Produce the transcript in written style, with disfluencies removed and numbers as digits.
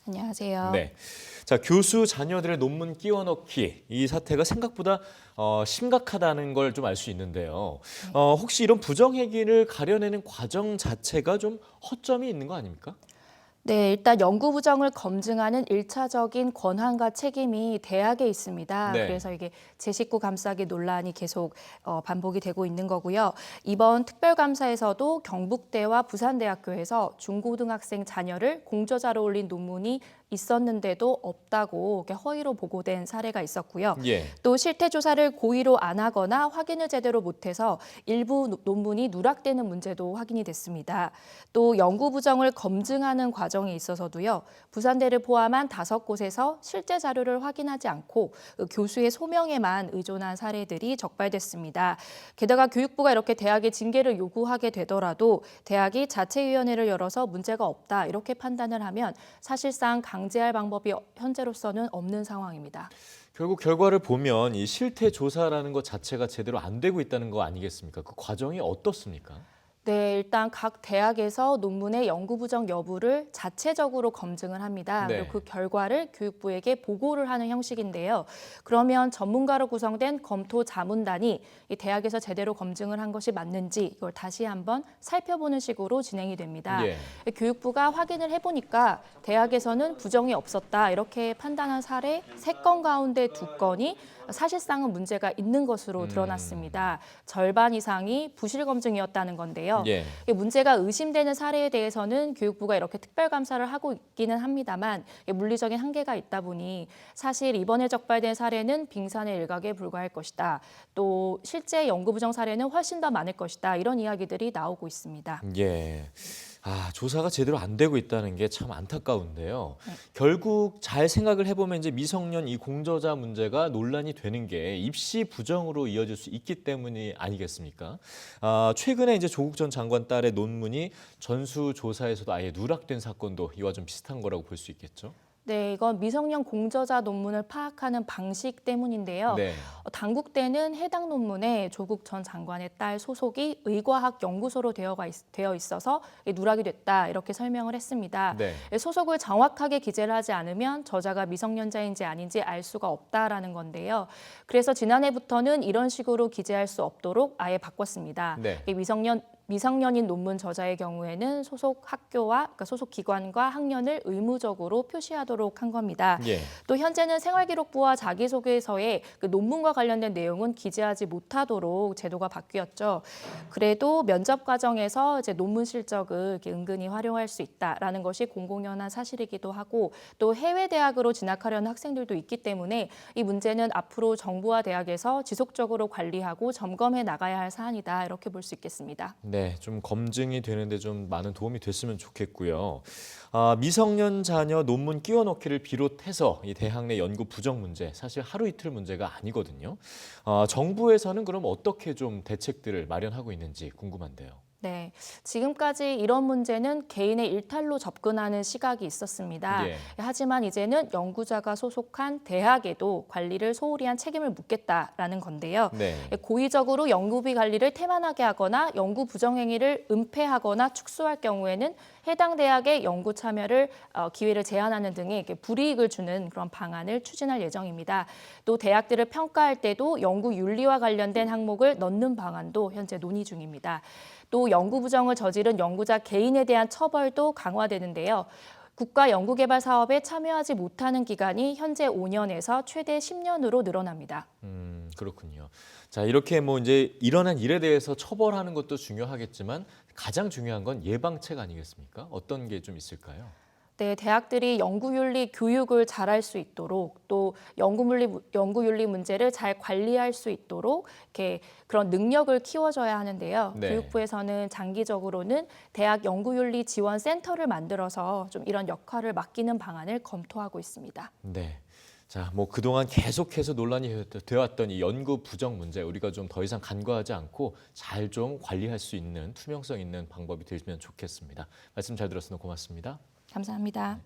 안녕하세요. 네. 자, 교수 자녀들의 논문 끼워 넣기. 이 사태가 생각보다 심각하다는 걸 좀 알 수 있는데요. 네. 혹시 이런 부정행위를 가려내는 과정 자체가 좀 허점이 있는 거 아닙니까? 네, 일단 연구 부정을 검증하는 일차적인 권한과 책임이 대학에 있습니다. 네. 그래서 이게 제 식구 감싸기 논란이 계속 반복이 되고 있는 거고요. 이번 특별감사에서도 경북대와 부산대학교에서 중고등학생 자녀를 공저자로 올린 논문이 있었는데도 없다고 이렇게 허위로 보고된 사례가 있었고요. 예. 또 실태 조사를 고의로 안 하거나 확인을 제대로 못해서 일부 논문이 누락되는 문제도 확인이 됐습니다. 또 연구 부정을 검증하는 과정에 있어서도요. 부산대를 포함한 5곳에서 실제 자료를 확인하지 않고 교수의 소명에만 의존한 사례들이 적발됐습니다. 게다가 교육부가 이렇게 대학의 징계를 요구하게 되더라도 대학이 자체위원회를 열어서 문제가 없다 이렇게 판단을 하면 사실상 강제할 방법이 현재로서는 없는 상황입니다. 결국 결과를 보면 이 실태 조사라는 것 자체가 제대로 안 되고 있다는 거 아니겠습니까? 그 과정이 어떻습니까? 네, 일단 각 대학에서 논문의 연구 부정 여부를 자체적으로 검증을 합니다. 네. 그리고 그 결과를 교육부에게 보고를 하는 형식인데요. 그러면 전문가로 구성된 검토 자문단이 이 대학에서 제대로 검증을 한 것이 맞는지 이걸 다시 한번 살펴보는 식으로 진행이 됩니다. 예. 교육부가 확인을 해보니까 대학에서는 부정이 없었다 이렇게 판단한 사례 3건 가운데 2건이 사실상은 문제가 있는 것으로 드러났습니다. 절반 이상이 부실 검증이었다는 건데요. 예. 문제가 의심되는 사례에 대해서는 교육부가 이렇게 특별감사를 하고 있기는 합니다만 물리적인 한계가 있다 보니 사실 이번에 적발된 사례는 빙산의 일각에 불과할 것이다. 또 실제 연구 부정 사례는 훨씬 더 많을 것이다. 이런 이야기들이 나오고 있습니다. 예. 조사가 제대로 안 되고 있다는 게 참 안타까운데요. 네. 결국 잘 생각을 해보면 이제 미성년 이 공저자 문제가 논란이 되는 게 입시 부정으로 이어질 수 있기 때문이 아니겠습니까? 최근에 이제 조국 전 장관 딸의 논문이 전수조사에서도 아예 누락된 사건도 이와 좀 비슷한 거라고 볼 수 있겠죠? 네, 이건 미성년 공저자 논문을 파악하는 방식 때문인데요. 네. 당국대는 해당 논문에 조국 전 장관의 딸 소속이 의과학연구소로 되어 있어서 누락이 됐다 이렇게 설명을 했습니다. 네. 소속을 정확하게 기재를 하지 않으면 저자가 미성년자인지 아닌지 알 수가 없다라는 건데요. 그래서 지난해부터는 이런 식으로 기재할 수 없도록 아예 바꿨습니다. 네. 미성년인 논문 저자의 경우에는 소속 학교와 그러니까 소속 기관과 학년을 의무적으로 표시하도록 한 겁니다. 예. 또 현재는 생활기록부와 자기소개서에 그 논문과 관련된 내용은 기재하지 못하도록 제도가 바뀌었죠. 그래도 면접 과정에서 이제 논문 실적을 이렇게 은근히 활용할 수 있다라는 것이 공공연한 사실이기도 하고 또 해외 대학으로 진학하려는 학생들도 있기 때문에 이 문제는 앞으로 정부와 대학에서 지속적으로 관리하고 점검해 나가야 할 사안이다 이렇게 볼 수 있겠습니다. 네, 좀 검증이 되는데 좀 많은 도움이 됐으면 좋겠고요. 미성년 자녀 논문 끼워 넣기를 비롯해서 이 대학 내 연구 부정 문제, 사실 하루 이틀 문제가 아니거든요. 정부에서는 그럼 어떻게 좀 대책들을 마련하고 있는지 궁금한데요. 네, 지금까지 이런 문제는 개인의 일탈로 접근하는 시각이 있었습니다. 예. 하지만 이제는 연구자가 소속한 대학에도 관리를 소홀히 한 책임을 묻겠다라는 건데요. 네. 고의적으로 연구비 관리를 태만하게 하거나 연구 부정행위를 은폐하거나 축소할 경우에는 해당 대학의 연구 참여를 기회를 제한하는 등의 이렇게 불이익을 주는 그런 방안을 추진할 예정입니다. 또 대학들을 평가할 때도 연구 윤리와 관련된 항목을 넣는 방안도 현재 논의 중입니다. 또 연구 부정을 저지른 연구자 개인에 대한 처벌도 강화되는데요. 국가 연구개발 사업에 참여하지 못하는 기간이 현재 5년에서 최대 10년으로 늘어납니다. 그렇군요. 자, 이렇게 뭐 이제 일어난 일에 대해서 처벌하는 것도 중요하겠지만 가장 중요한 건 예방책 아니겠습니까? 어떤 게 좀 있을까요? 네, 대학들이 연구윤리 교육을 잘할 수 있도록 또 연구윤리 문제를 잘 관리할 수 있도록 이렇게 그런 능력을 키워줘야 하는데요. 네. 교육부에서는 장기적으로는 대학 연구윤리 지원 센터를 만들어서 좀 이런 역할을 맡기는 방안을 검토하고 있습니다. 네. 자, 뭐 그동안 계속해서 논란이 되어왔던 이 연구 부정 문제 우리가 좀 더 이상 간과하지 않고 잘 좀 관리할 수 있는 투명성 있는 방법이 되면 좋겠습니다. 말씀 잘 들었습니다. 고맙습니다. 감사합니다.